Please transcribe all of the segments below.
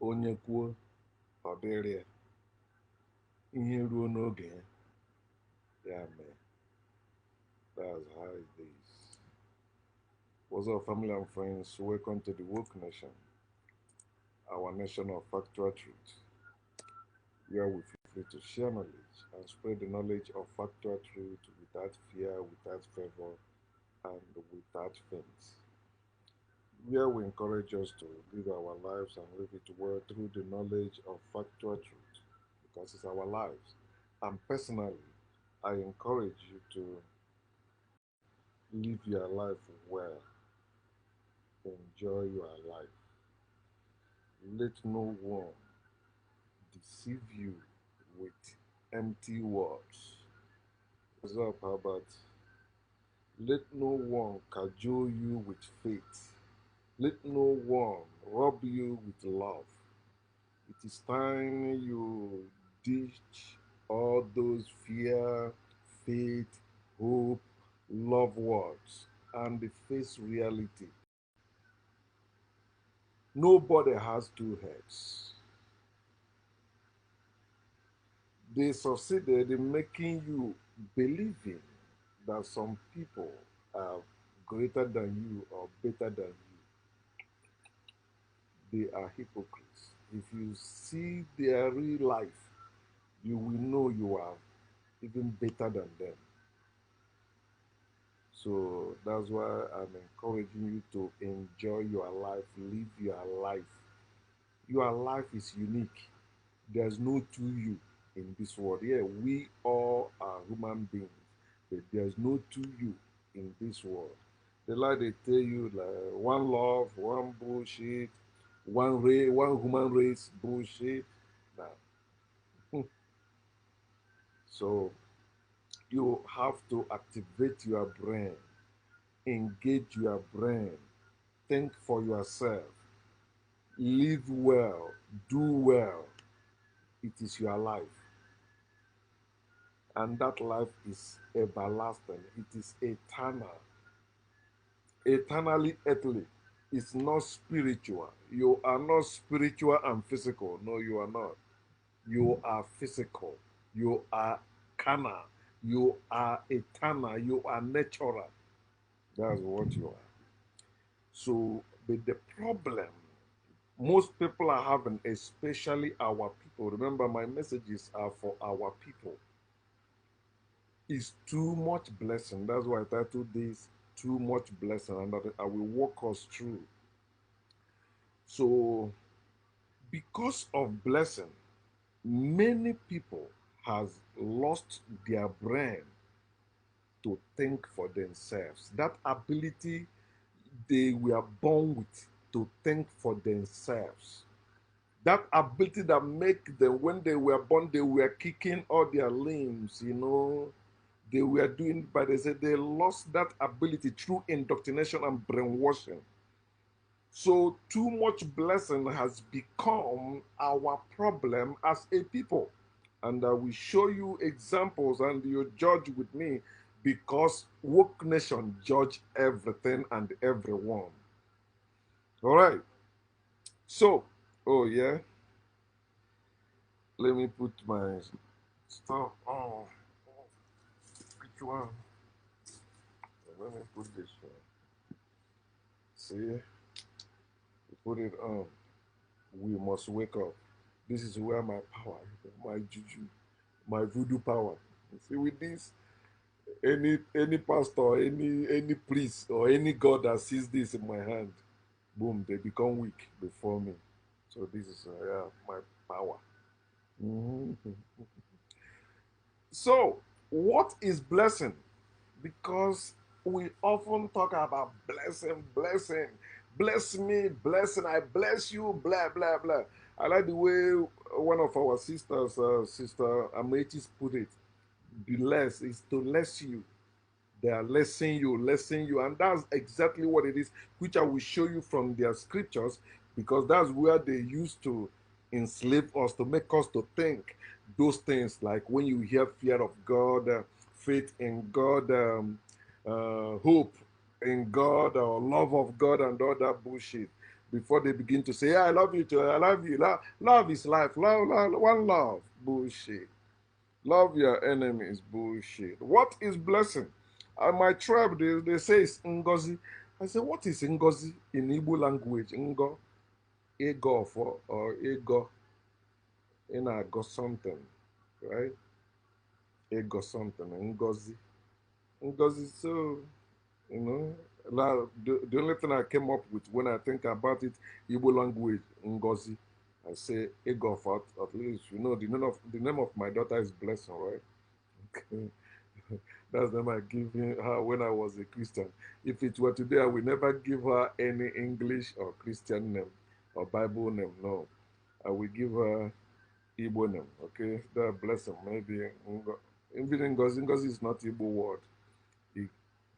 onye kwuo ọ dịrị ya, ihe ruo n'oge ya mee. That's how it is. What's up, family and friends? Welcome to the Woke Nation, our nation of factual truth, where we feel free to share knowledge and spread the knowledge of factual truth without fear, without favor, and without fence. Where we encourage us to live our lives and live it well through the knowledge of factual truth, because it's our lives. And personally, I encourage you to live your life well, enjoy your life. Let no one deceive you with empty words. What's up, Herbert? Let no one cajole you with faith. Let no one rob you with love. It is time you ditch all those fear, faith, hope, love words and face reality. Nobody has two heads. They succeeded in making you believing that some people are greater than you or better than you. They are hypocrites. If you see their real life, you will know you are even better than them. So that's why I'm encouraging you to enjoy your life, live your life. Your life is unique. There's no two you in this world. Yeah, we all are human beings, but there's no two you in this world. They like they tell you like one love, one bullshit, one race, one human race bullshit. Nah. So you have to activate your brain, engage your brain, think for yourself, live well, do well. It is your life. And that life is everlasting, it is eternal, eternally earthly. It's not spiritual. You are not spiritual and physical. No, you are not. You are physical. You are carnal. You are eternal. You are natural. That's what you are. So, but the problem most people are having, especially our people, remember my messages are for our people, is too much blessing. That's why I titled this Too Much Blessing, and that I will walk us through. So, because of blessing, many people has lost their brain to think for themselves. That ability they were born with to think for themselves. That ability that make them, when they were born, they were kicking all their limbs, they were doing, but they said they lost that ability through indoctrination and brainwashing. So too much blessing has become our problem as a people. And I will show you examples and you judge with me, because woke nation judge everything and everyone. All right. So, oh yeah, let me put my stuff on. Which one? Let me put this one. See, put it on. We must wake up. This is where my power, my juju, my voodoo power. See, with this, any pastor, any priest, or any god that sees this in my hand, boom, they become weak before me. So this is yeah, my power. Mhm. So, what is blessing? Because we often talk about blessing, blessing, bless me, blessing, I bless you, blah, blah, blah. I like the way one of our sisters, Sister Ametis, put it. Bless is to bless you. They are blessing you. And that's exactly what it is, which I will show you from their scriptures, because that's where they used to enslave us, to make us to think those things, like when you hear fear of God, faith in God, hope in God, or love of God, and all that bullshit. before they begin to say, yeah, I love you too, I love you. Love is life. One love. Bullshit. Love your enemies. Bullshit. What is blessing? My tribe, they say it's Ngozi. I say, what is Ngozi in Igbo language? Ngo, Ego for, or Ego, in a go something, right? Ego something, Ngozi. Ngozi, so, you know, the only thing I came up with when I think about it, Igbo language, Ngozi. I say Ego for at least, you know, the name of my daughter is Blessing, right? Okay. That's the name I give her when I was a Christian. If it were today, I will never give her any English or Christian name or Bible name. No, I will give her Igbo name. Okay, that blessing. Maybe even Ngozi is not Igbo word.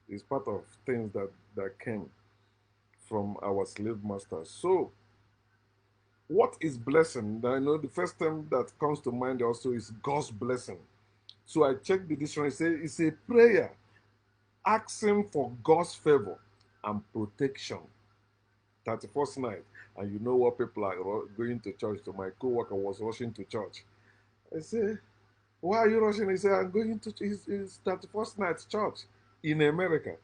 It's part of things that came from our slave masters. So, what is blessing? I know the first thing that comes to mind also is God's blessing. So I checked the dictionary. It's a prayer asking for God's favor and protection. 31st night, and you know what people are going to church. So my co-worker was rushing to church. I say, why are you rushing? He said, I'm going to his 31st night church in America.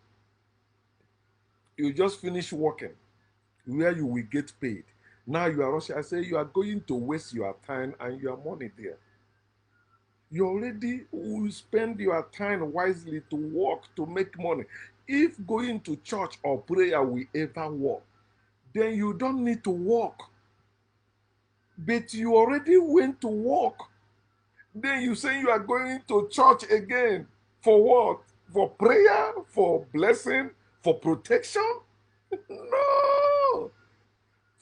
You just finish working where you will get paid. Now you are rushing. I say, you are going to waste your time and your money there. You already will spend your time wisely to work to make money. If going to church or prayer will ever work, then you don't need to work. But you already went to work. Then you say you are going to church again. For what? For prayer? For blessing? For protection? No.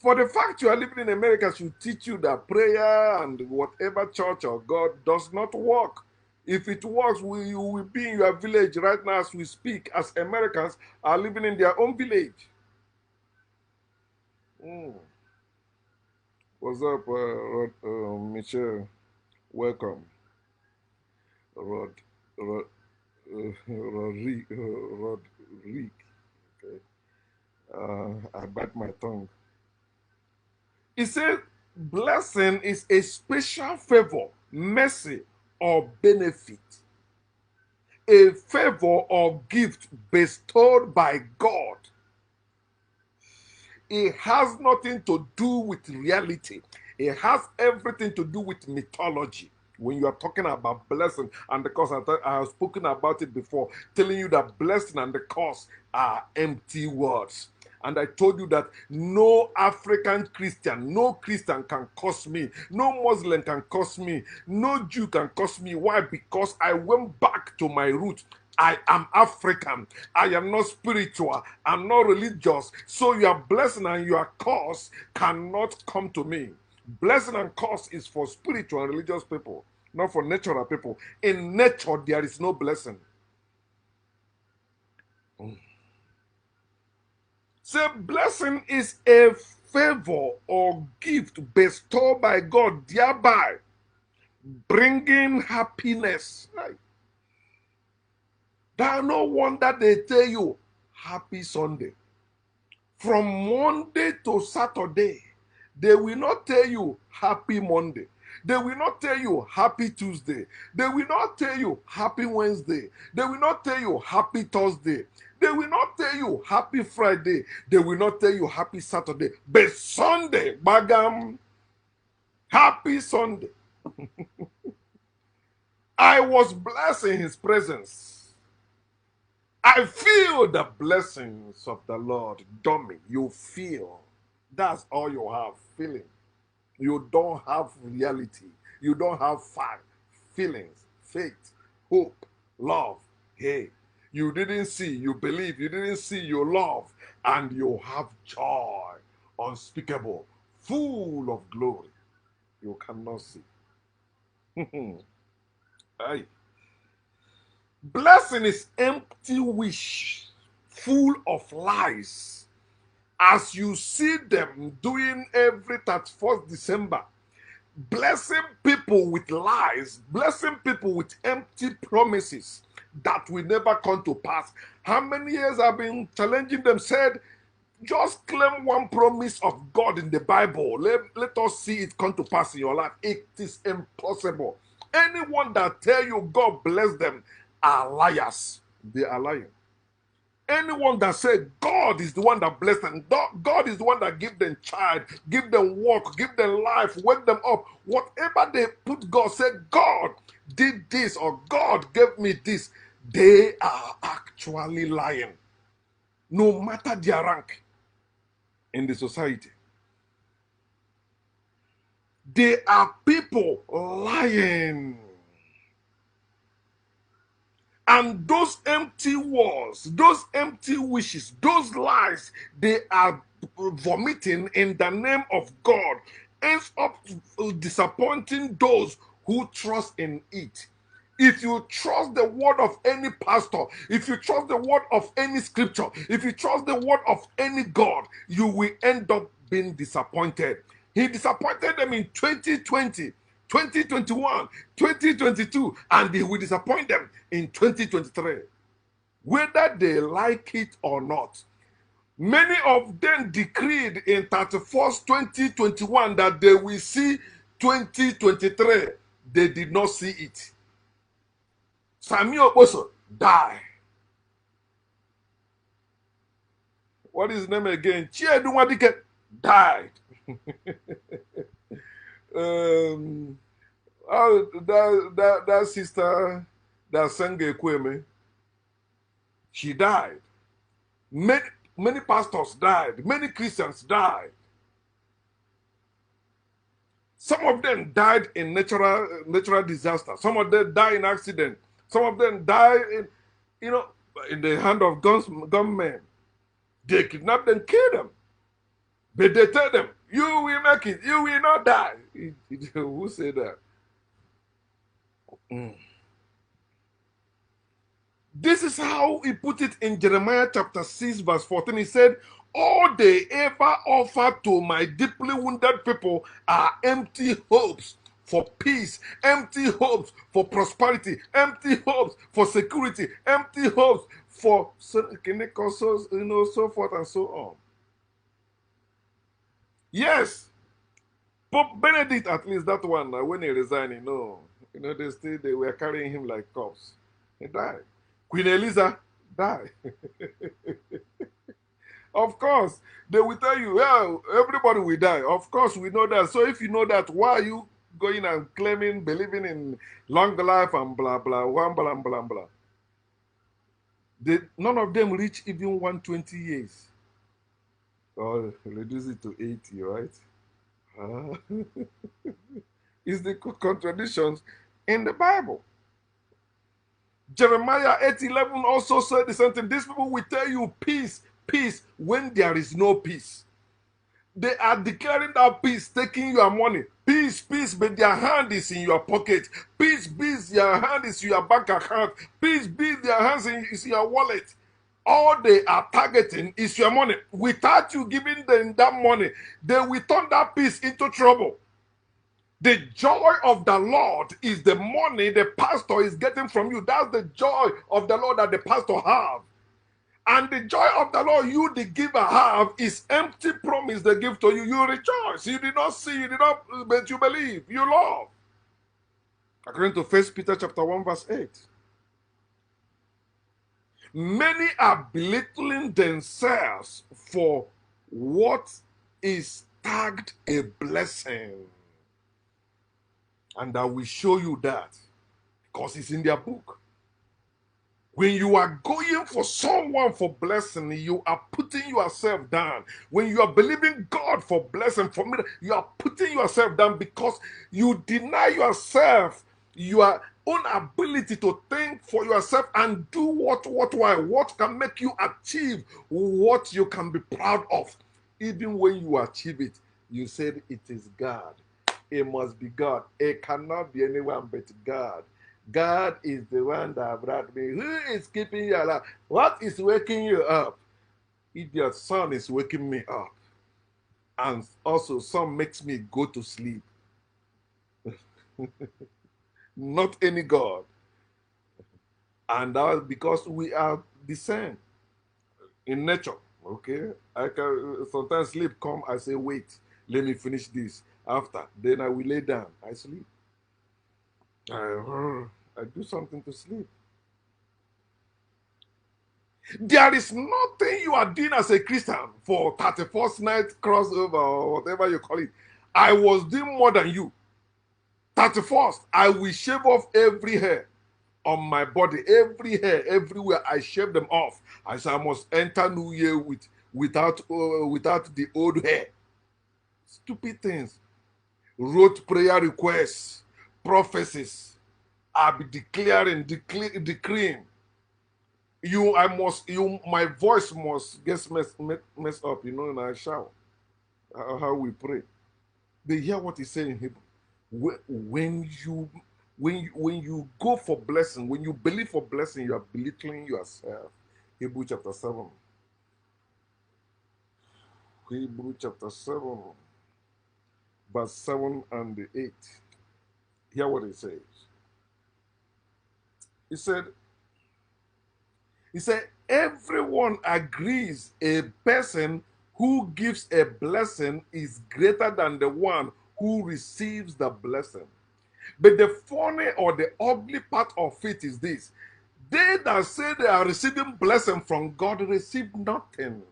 For the fact you are living in America should teach you that prayer and whatever church or God does not work. If it works, you will be in your village right now as we speak, as Americans are living in their own village. What's up, Michelle? Welcome. Rod, Rod, Rodrigue. Okay. I bite my tongue. He said, blessing is a special favor, mercy, or benefit. A favor or gift bestowed by God. It has nothing to do with reality. It has everything to do with mythology. When you are talking about blessing and the curse, I have spoken about it before, telling you that blessing and the curse are empty words. And I told you that no African Christian, no Christian can curse me. No Muslim can curse me. No Jew can curse me. Why? Because I went back to my roots. I am African. I am not spiritual. I'm not religious. So your blessing and your curse cannot come to me. Blessing and curse is for spiritual and religious people, not for natural people. In nature, there is no blessing. So blessing is a favor or gift bestowed by God, thereby bringing happiness. That no wonder they tell you happy Sunday. From Monday to Saturday, they will not tell you happy Monday. They will not tell you happy Tuesday. They will not tell you happy Wednesday. They will not tell you happy Thursday. They will not tell you happy Friday. They will not tell you happy Saturday. But Sunday, bagam, happy Sunday. I was blessed in his presence. I feel the blessings of the Lord. Dummy, you feel. That's all you have, feeling. You don't have reality. You don't have fact, feelings, faith, hope, love. Hey, you didn't see, you believe. You didn't see, you love. And you have joy unspeakable, full of glory. You cannot see. Hey. Blessing is empty wish, full of lies. As you see them doing every 31st December, blessing people with lies, blessing people with empty promises that will never come to pass. How many years I've been challenging them, said, Just claim one promise of God in the Bible. Let us see it come to pass in your life. It is impossible. Anyone that tell you God bless them are liars. They are lying. Anyone that said God is the one that blessed them, God is the one that give them child, give them work, give them life, wake them up. Whatever they put God, said God did this or God gave me this, they are actually lying. No matter their rank in the society. They are people lying. And those empty words, those empty wishes, those lies they are vomiting in the name of God ends up disappointing those who trust in it. If you trust the word of any pastor, if you trust the word of any scripture, if you trust the word of any God, you will end up being disappointed. He disappointed them in 2020, 2021, 2022, and he will disappoint them in 2023, whether they like it or not. Many of them decreed in 31st 2021 that they will see 2023. They did not see it. Samuel Okposo died. What is his name again? Chiedu Nwadike died. That sister that sang Ekweme, she died. Many pastors died. Many Christians died. Some of them died in natural disaster. Some of them died in accident. Some of them died in the hand of gunmen. They kidnap them, kill them. But they tell them, you will make it. You will not die. Who said that? Mm. This is how he put it in Jeremiah chapter 6 verse 14. He said, all they ever offer to my deeply wounded people are empty hopes for peace, empty hopes for prosperity, empty hopes for security, empty hopes for so forth and so on. Yes, Pope Benedict, at least that one, when he resigned, they were carrying him like corpse. He died. Queen Eliza died. Of course, they will tell you, well, everybody will die. Of course, we know that. So if you know that, why are you going and claiming, believing in long life and blah, blah, blah, blah, blah, blah. None of them reach even 120 years. Or reduce it to 80, right? It's the contradictions in the Bible. Jeremiah 8:11 also said the same thing. These people will tell you peace, peace, when there is no peace. They are declaring that peace, taking your money. Peace, peace, but their hand is in your pocket. Peace, peace, your hand is in your bank account. Peace, peace, their hands is in your wallet. All they are targeting is your money. Without you giving them that money, they will turn that peace into trouble. The joy of the Lord is the money the pastor is getting from you. That's the joy of the Lord that the pastor have. And the joy of the Lord you, the giver, have is empty promise they give to you. You rejoice. You did not see, you did not, but you believe, you love. According to 1 Peter chapter 1, verse 8. Many are belittling themselves for what is tagged a blessing. And I will show you that because it's in their book. When you are going for someone for blessing, you are putting yourself down. When you are believing God for blessing, for me, you are putting yourself down because you deny yourself your own ability to think for yourself and do what can make you achieve what you can be proud of. Even when you achieve it, you said it is God. It must be God. It cannot be anyone but God. God is the one that brought me. Who is keeping you alive? What is waking you up? Idiot, sun is waking me up. And also, sun makes me go to sleep. Not any God. And that is because we are the same in nature. Okay, I can sometimes sleep come. I say, wait, let me finish this. After, then I will lay down. I sleep. I do something to sleep. There is nothing you are doing as a Christian for 31st night crossover or whatever you call it. I was doing more than you. 31st, I will shave off every hair on my body, every hair, everywhere. I shave them off. I say I must enter New Year without the old hair. Stupid things. Wrote prayer requests, prophecies. I'll be decreeing. My voice must get messed up, and I shout how we pray. They hear what he's saying in Hebrew. When you go for blessing, when you believe for blessing, you are belittling yourself. Hebrew chapter 7. Hebrew chapter 7, verse 7 and 8. Hear what it says. He said, everyone agrees a person who gives a blessing is greater than the one who receives the blessing. But the funny or the ugly part of it is this: they that say they are receiving blessing from God receive nothing.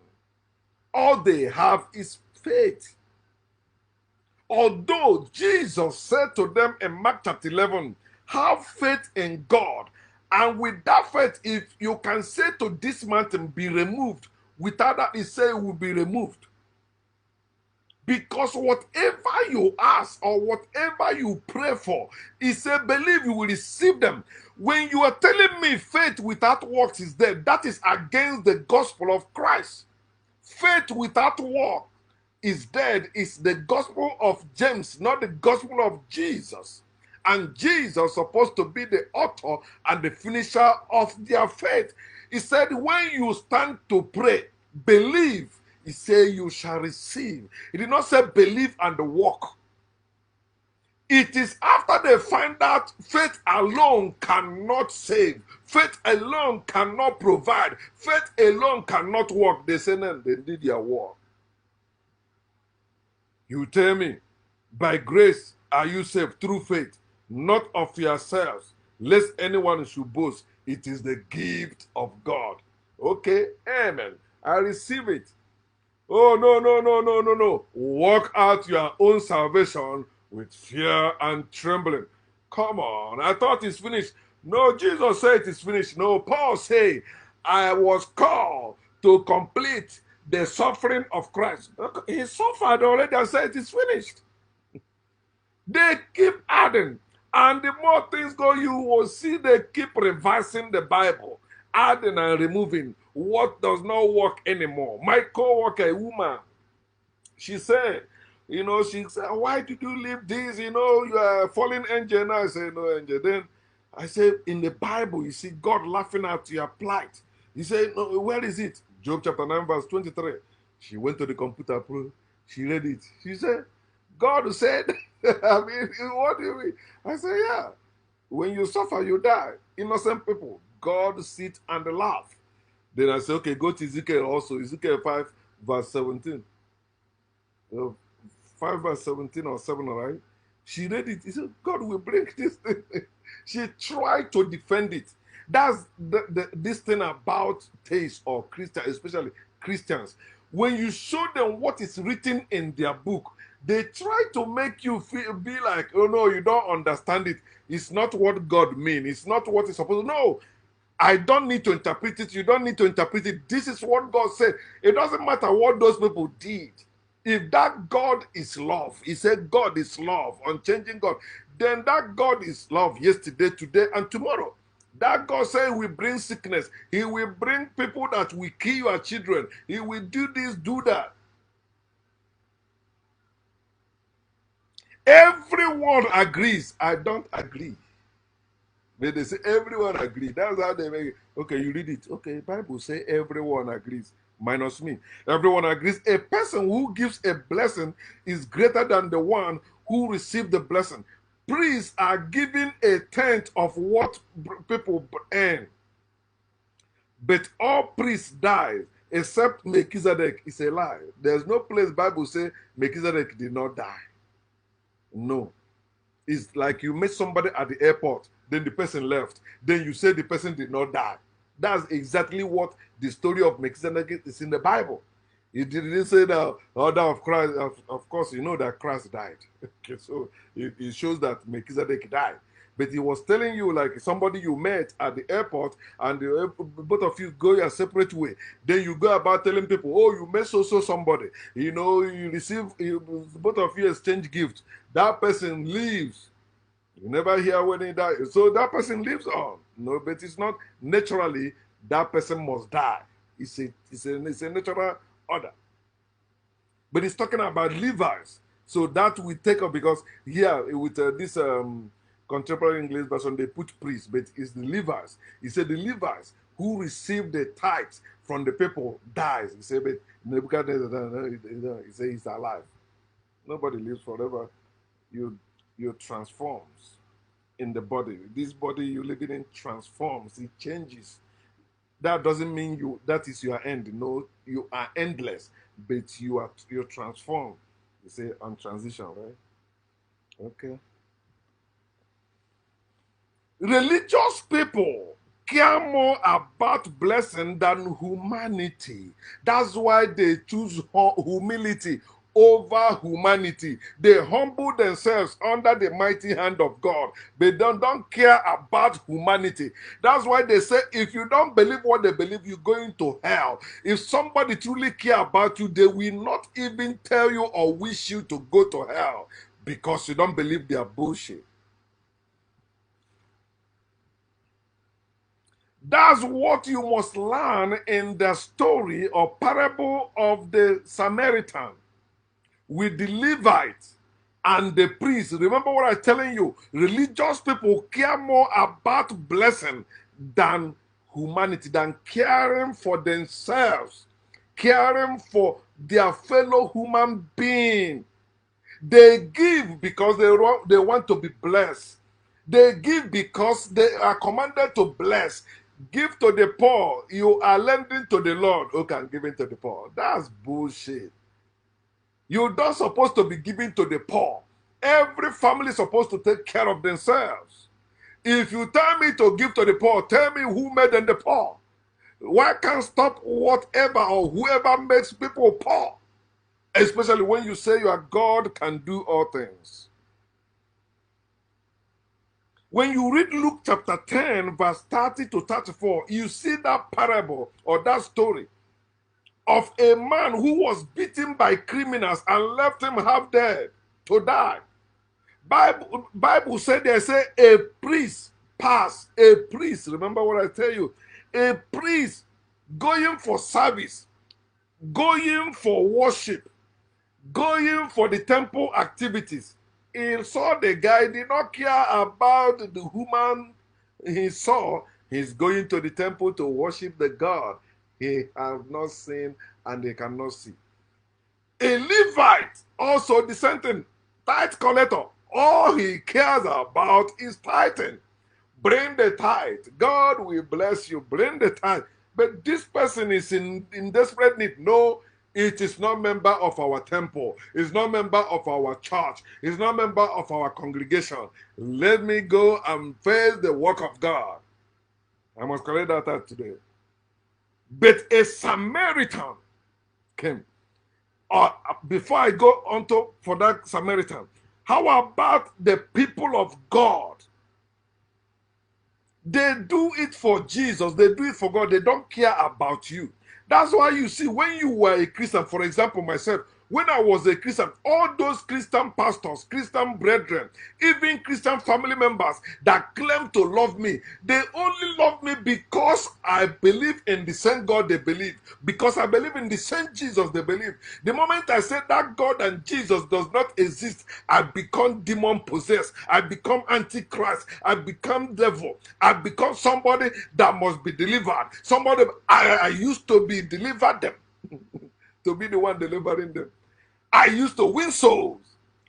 All they have is faith. Although Jesus said to them in Mark chapter 11, have faith in God. And with that faith, if you can say to this mountain, be removed, without that, he said it will be removed. Because whatever you ask or whatever you pray for, he said, believe you will receive them. When you are telling me faith without works is dead, that is against the gospel of Christ. Faith without work is dead is the gospel of James, not the gospel of Jesus. And Jesus supposed to be the author and the finisher of their faith. He said, when you stand to pray, believe. He said, you shall receive. He did not say believe and walk. It is after they find out faith alone cannot save, faith alone cannot provide, faith alone cannot work. They say, no, they did their work. You tell me, by grace are you saved through faith, not of yourselves, lest anyone should boast. It is the gift of God. Okay, amen. I receive it. Oh, no, no, no, no, no, no. Work out your own salvation with fear and trembling. Come on, I thought it's finished. No, Jesus said it's finished. No, Paul said, I was called to complete the suffering of Christ. He suffered already and said it is finished. They keep adding. And the more things go, you will see they keep revising the Bible, adding and removing what does not work anymore. My co-worker, a woman, she said, she said, why did you leave this? You are a fallen angel. And I said, no angel. Then I said, in the Bible, you see God laughing at your plight. He said, no, where is it? Job chapter 9, verse 23. She went to the computer pro. She read it. She said, God said, I mean, what do you mean? I said, yeah. When you suffer, you die. Innocent people. God sit and laugh. Then I said, okay, go to Ezekiel also. Ezekiel 5, verse 17. 5 verse 17 or 7, right? She read it. He said, God will bring this thing. She tried to defend it. That's this thing about theists or Christians, especially Christians. When you show them what is written in their book, they try to make you be like, oh no, you don't understand it. It's not what God means. It's not what it's supposed to. No, I don't need to interpret it. You don't need to interpret it. This is what God said. It doesn't matter what those people did. If that God is love, he said God is love, unchanging God, then that God is love yesterday, today, and tomorrow. That God said he will bring sickness. He will bring people that will kill your children. He will do this, do that. Everyone agrees. I don't agree. But they say everyone agrees. That's how they make it. Okay, you read it. Okay, Bible say everyone agrees. Minus me. Everyone agrees. A person who gives a blessing is greater than the one who received the blessing. Priests are giving a tenth of what people earn. But all priests die. except Melchizedek is a lie. There's no place Bible say Melchizedek did not die. No. It's like you met somebody at the airport, then the person left, then you say the person did not die. That's exactly what the story of Melchizedek is in the Bible. It didn't say the order of Christ. Of course, you know that Christ died. Okay, so it shows that Melchizedek died. But he was telling you, like somebody you met at the airport, and both of you go your separate way. Then you go about telling people, oh, you met so somebody. You know, you receive, both of you exchange gifts. That person leaves. You never hear when he dies. So that person lives on. No, but it's not naturally that person must die. It's a natural order. But it's talking about Levites. So that we take up, because here with this contemporary English version, they put priests, but it's the Levites. He said the Levites who received the tithes from the people dies. He said, but Nebuchadnezzar, he said he's alive. Nobody lives forever. You transforms in the body. This body you living in transforms. It changes. That doesn't mean that is your end. No, you are endless, but you're transformed. You say on transition, right? Okay. Religious people care more about blessing than humanity. That's why they choose humility over humanity. They humble themselves under the mighty hand of God. They don't care about humanity. That's why they say if you don't believe what they believe, you're going to hell. If somebody truly care about you, they will not even tell you or wish you to go to hell because you don't believe their bullshit. That's what you must learn in the story or parable of the Samaritan with the Levites and the priest. Remember what I'm telling you? Religious people care more about blessing than humanity, than caring for themselves, caring for their fellow human being. They give because they want to be blessed. They give because they are commanded to bless. Give to the poor. You are lending to the Lord who can give it to the poor. That's bullshit. You're not supposed to be giving to the poor. Every family is supposed to take care of themselves. If you tell me to give to the poor, tell me who made them the poor. Why can't stop whatever or whoever makes people poor? Especially when you say your God can do all things. When you read Luke chapter 10, verse 30 to 34, you see that parable or that story of a man who was beaten by criminals and left him half dead to die. Bible said they say a priest passed. A priest, remember what I tell you, a priest going for service, going for worship, going for the temple activities. He saw the guy, did not care about the human he saw. He's going to the temple to worship the God he have not seen and he cannot see. A Levite, also the same tithe collector. All he cares about is tithing. Bring the tithe. God will bless you. Bring the tithe. But this person is in desperate need. No, it is not member of our temple. It's not member of our church. It's not member of our congregation. Let me go and face the work of God. I must correct that out today. But a Samaritan came. Before I go on to for that Samaritan, how about the people of God? They do it for Jesus. They do it for God. They don't care about you. That's why you see when you were a Christian, for example, myself, when I was a Christian, all those Christian pastors, Christian brethren, even Christian family members that claim to love me, they only love me because I believe in the same God they believe, because I believe in the same Jesus they believe. The moment I say that God and Jesus does not exist, I become demon possessed. I become antichrist. I become devil. I become somebody that must be delivered. Somebody I used to be delivered them. To be the one delivering them. I used to win souls.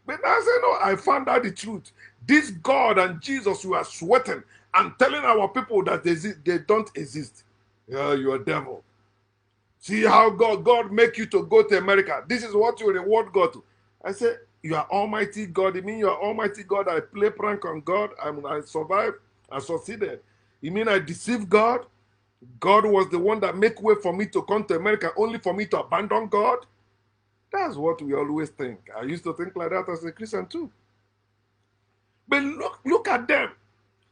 But I said, no, I found out the truth. This God and Jesus, you are sweating and telling our people that they don't exist. Yeah, you're a devil. See how God make you to go to America. This is what you reward God to. I say, you are Almighty God. You mean you are Almighty God? I play prank on God. I survived. I succeeded. You mean I deceived God? God was the one that make way for me to come to America, only for me to abandon God? That's what we always think. I used to think like that as a Christian too. But look at them.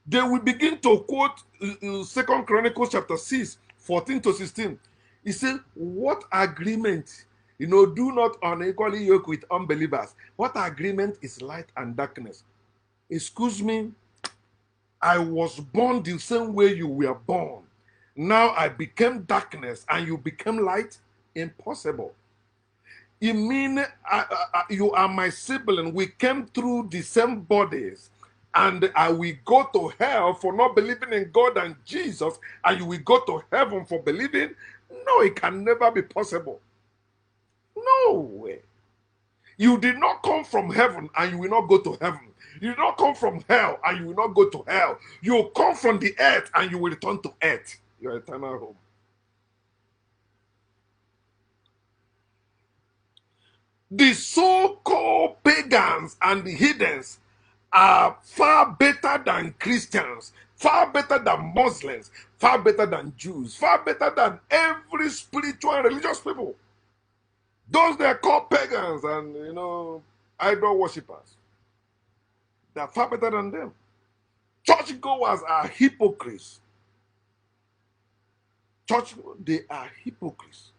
They will begin to quote 2 Chronicles chapter 6, 14 to 16. He said, what agreement? Do not unequally yoke with unbelievers. What agreement is light and darkness? Excuse me, I was born the same way you were born. Now I became darkness and you became light? Impossible. You mean you are my sibling? We came through the same bodies, and I will go to hell for not believing in God and Jesus, and you will go to heaven for believing? No, it can never be possible. No way. You did not come from heaven and you will not go to heaven. You did not come from hell and you will not go to hell. You come from the earth and you will return to earth, your eternal home. The so-called pagans and the heathens are far better than Christians, far better than Muslims, far better than Jews, far better than every spiritual and religious people. Those they are called pagans and idol worshippers. They are far better than them. Churchgoers are hypocrites. They are hypocrites.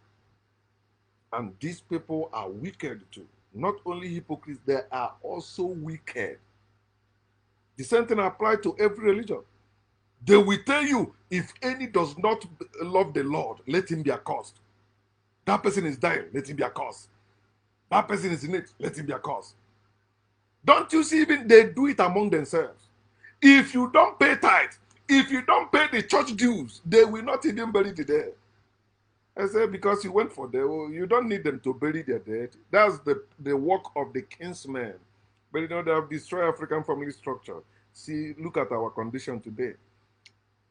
And these people are wicked too. Not only hypocrites, they are also wicked. The same thing applies to every religion. They will tell you, if any does not love the Lord, let him be accursed. That person is dying, let him be accursed. That person is in it, let him be accursed. Don't you see, even they do it among themselves. If you don't pay tithe, if you don't pay the church dues, they will not even bury the dead. I say, because you went for them, you don't need them to bury their dead. That's the work of the kinsmen. But they have destroyed African family structure. See, look at our condition today.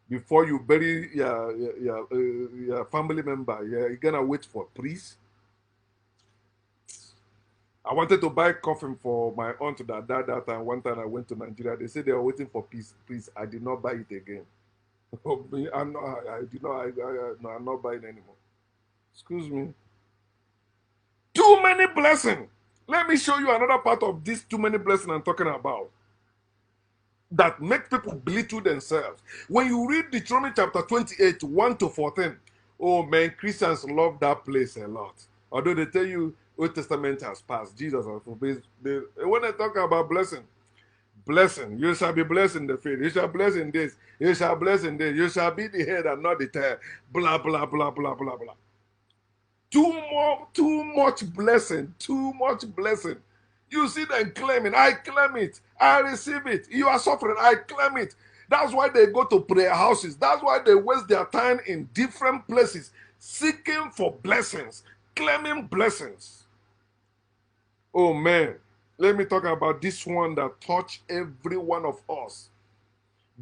Before you bury your family member, you're gonna wait for priest. I wanted to buy coffin for my aunt that died that time. One time I went to Nigeria. They said they were waiting for peace. Please, I did not buy it again. I'm not buying anymore. Excuse me. Too many blessings. Let me show you another part of this too many blessings I'm talking about. That make people belittle themselves. When you read Deuteronomy chapter 28, 1 to 14, oh man, Christians love that place a lot. Although they tell you Old Testament has passed, Jesus has fulfilled. When they talk about blessing, you shall be blessed in the field, you shall bless in this, you shall bless in this, you shall be the head and not the tail, blah, blah, blah, blah, blah, blah. Too much blessing, too much blessing. You see them claiming, I claim it, I receive it. You are suffering, I claim it. That's why they go to prayer houses. That's why they waste their time in different places, seeking for blessings, claiming blessings. Oh man, let me talk about this one that touched every one of us.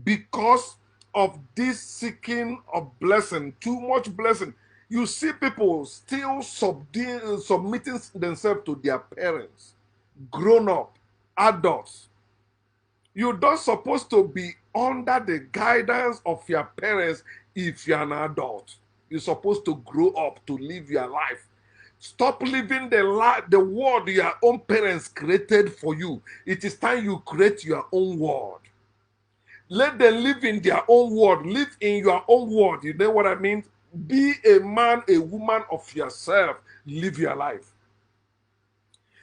Because of this seeking of blessing, too much blessing, you see people still submitting themselves to their parents, grown up, adults. You don't supposed to be under the guidance of your parents if you're an adult. You're supposed to grow up to live your life. Stop living the world your own parents created for you. It is time you create your own world. Let them live in their own world. Live in your own world. You know what I mean? Be a man, a woman of yourself. Live your life.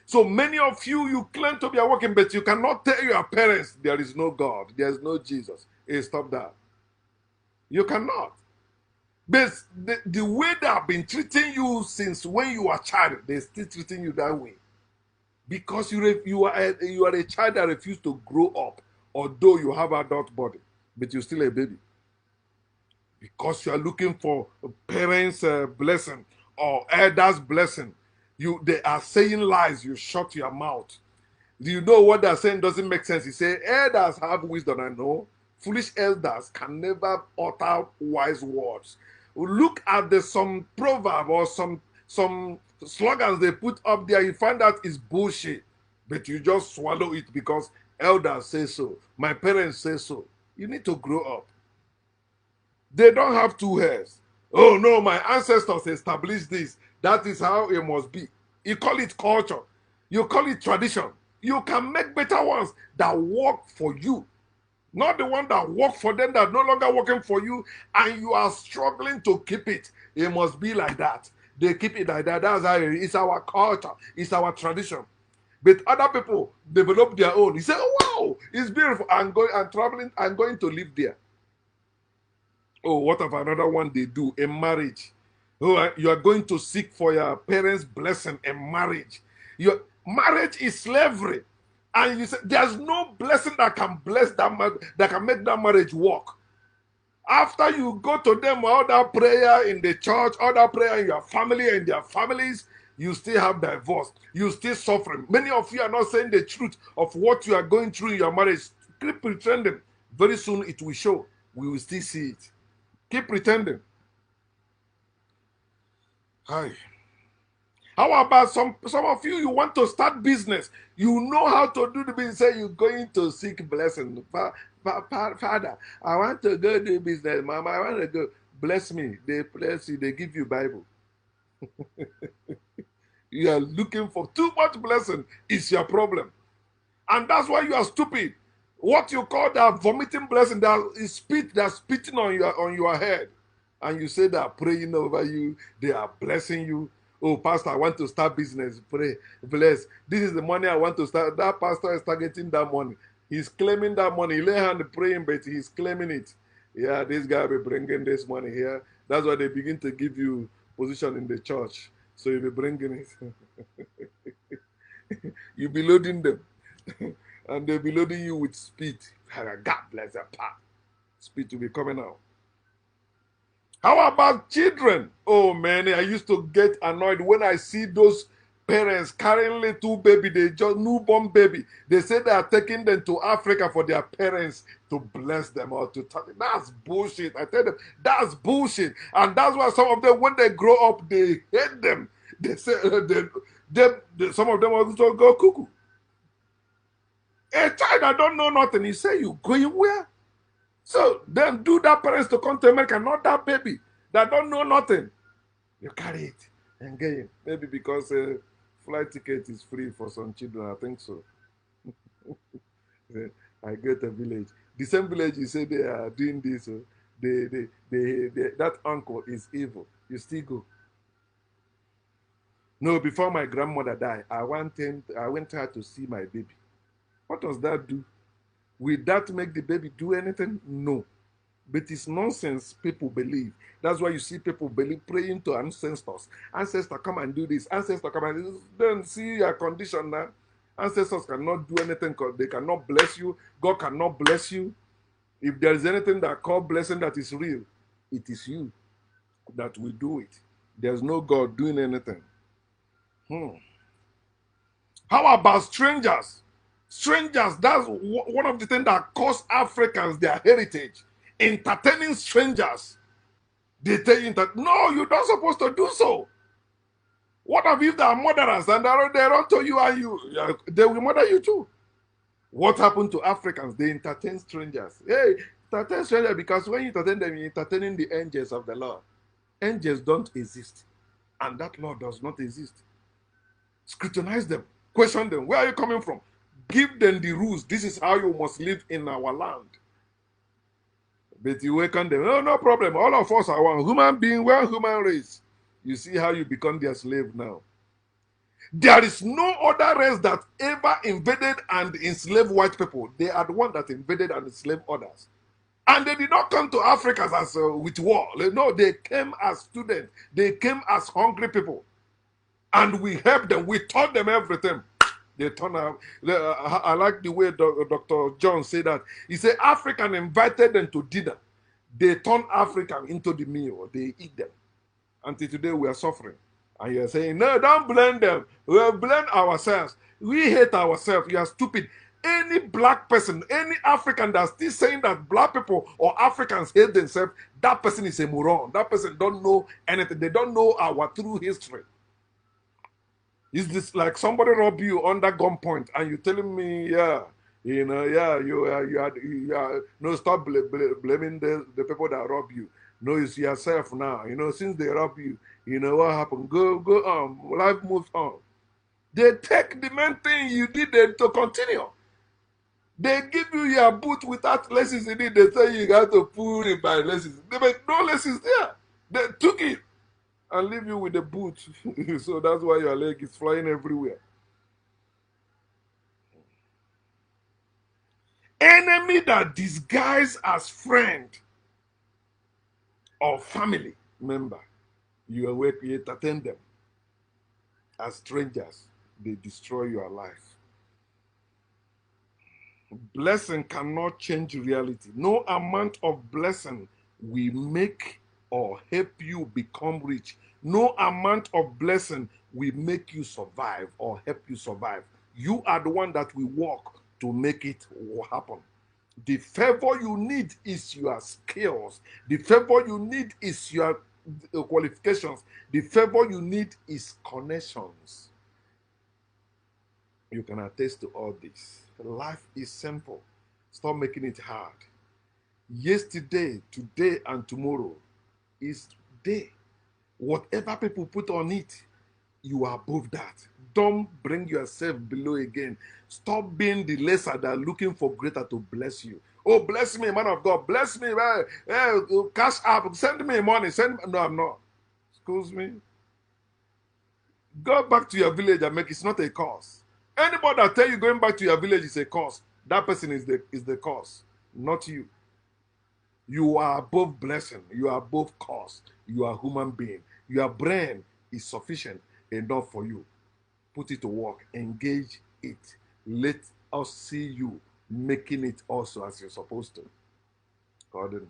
So many of you claim to be working, but you cannot tell your parents there is no God, there is no Jesus. Hey, stop that. You cannot. But the way they have been treating you since when you were a child, they're still treating you that way. Because you are a child that refused to grow up, although you have adult body, but you're still a baby. Because you are looking for parents' blessing or elders' blessing. They are saying lies, you shut your mouth. Do you know what they're saying doesn't make sense? He say, elders have wisdom, I know. Foolish elders can never utter wise words. Look at some proverb or some slogans they put up there. You find out it's bullshit, but you just swallow it because elders say so. My parents say so. You need to grow up. They don't have two hairs. Oh no, my ancestors established this. That is how it must be. You call it culture. You call it tradition. You can make better ones that work for you. Not the one that work for them that no longer working for you and you are struggling to keep it. It must be like that. They keep it like that. That's how it's our culture. It's our tradition. But other people develop their own. You say, oh, wow, it's beautiful. I'm traveling. I'm going to live there. Oh, what of another one they do? A marriage. Oh, you are going to seek for your parents' blessing in marriage. Your marriage is slavery. And you say there's no blessing that can bless that can make that marriage work. After you go to them, all that prayer in the church, all that prayer in your family and their families, you still have divorce. You still suffering. Many of you are not saying the truth of what you are going through in your marriage. Keep pretending. Very soon it will show. We will still see it. Keep pretending. Hi. How about some of you want to start business? You know how to do the business. Say you're going to seek blessing. Father, I want to go do business. Mama, I want to go. Bless me. They bless you. They give you Bible. You are looking for too much blessing. It's your problem. And that's why you are stupid. What you call that vomiting blessing, that is spit, that's spitting on your head. And you say they are praying over you. They are blessing you. Oh, pastor, I want to start business. Pray, bless. This is the money I want to start. That pastor is targeting that money. He's claiming that money. He lay hand praying, but he's claiming it. Yeah, this guy will be bringing this money here. That's why they begin to give you position in the church. So you'll be bringing it. You'll be loading them. And they'll be loading you with speed. God bless that part. Speed will be coming out. How about children? Oh man, I used to get annoyed when I see those parents carrying little baby, they just newborn baby. They say they are taking them to Africa for their parents to bless them or to talk. That's bullshit. I tell them, that's bullshit. And that's why some of them, when they grow up, they hate them. They say some of them also go cuckoo. A child that don't know nothing, you say you going where? So then do that parents to come to America, not that baby that don't know nothing. You carry it and get it. Maybe because flight ticket is free for some children, I think so. I get a village. The same village you say they are doing this, that uncle is evil. You still go. No, before my grandmother died, I went her to see my baby. What does that do? Will that make the baby do anything? No. But it's nonsense people believe. That's why you see people praying to ancestors. Ancestor, come and do this. Ancestor, come and do this. Then see your condition now. Ancestors cannot do anything because they cannot bless you. God cannot bless you. If there is anything that called blessing that is real, it is you that will do it. There's no God doing anything. How about strangers? Strangers, that's one of the things that cost Africans their heritage. Entertaining strangers. They tell you that, no, you're not supposed to do so. What if they are murderers and they run to you and they will murder you too? What happened to Africans? They entertain strangers. Hey, entertain strangers because when you entertain them, you're entertaining the angels of the Lord. Angels don't exist. And that law does not exist. Scrutinize them. Question them. Where are you coming from? Give them the rules. This is how you must live in our land. But you welcome them. Oh, no problem. All of us are one human being, one human race. You see how you become their slave now. There is no other race that ever invaded and enslaved white people. They are the one that invaded and enslaved others. And they did not come to Africa as with war. No, they came as students. They came as hungry people. And we helped them. We taught them everything. They turn out. I like the way Dr. John said that. He said African invited them to dinner. They turn African into the meal. They eat them. Until today we are suffering. And you're saying, no, don't blame them. We'll blame ourselves. We hate ourselves. You are stupid. Any black person, any African that's still saying that black people or Africans hate themselves, that person is a moron. That person don't know anything. They don't know our true history. Is this like somebody rob you under gunpoint and you telling me, yeah, no, stop blaming the people that rob you. No, it's yourself now. Since they rob you, what happened? Go on. Life moves on. They take the main thing you did to continue. They give you your boot without laces in it. They say you got to pull it by laces. They make no laces there. They took it and leave you with the boot. So that's why your leg is flying everywhere. Enemy that disguise as friend or family member, you entertain them. As strangers, they destroy your life. Blessing cannot change reality. No amount of blessing will make or help you become rich. No amount of blessing will make you survive or help you survive. You are the one that will work to make it happen. The favor you need is your skills. The favor you need is your qualifications. The favor you need is connections. You can attest to all this. Life is simple. Stop making it hard. Yesterday, today, and tomorrow is day. Whatever people put on it, you are above that. Don't bring yourself below again. Stop being the lesser that looking for greater to bless you. Oh, bless me, man of God. Bless me. Cash up. Send me money. No, I'm not. Excuse me. Go back to your village and make it's not a cause. Anybody that tell you going back to your village is a cause, that person is the cause, not you. You are above blessing. You are above cause. You are a human being. Your brain is sufficient enough for you. Put it to work. Engage it. Let us see you making it also as you're supposed to. Gordon.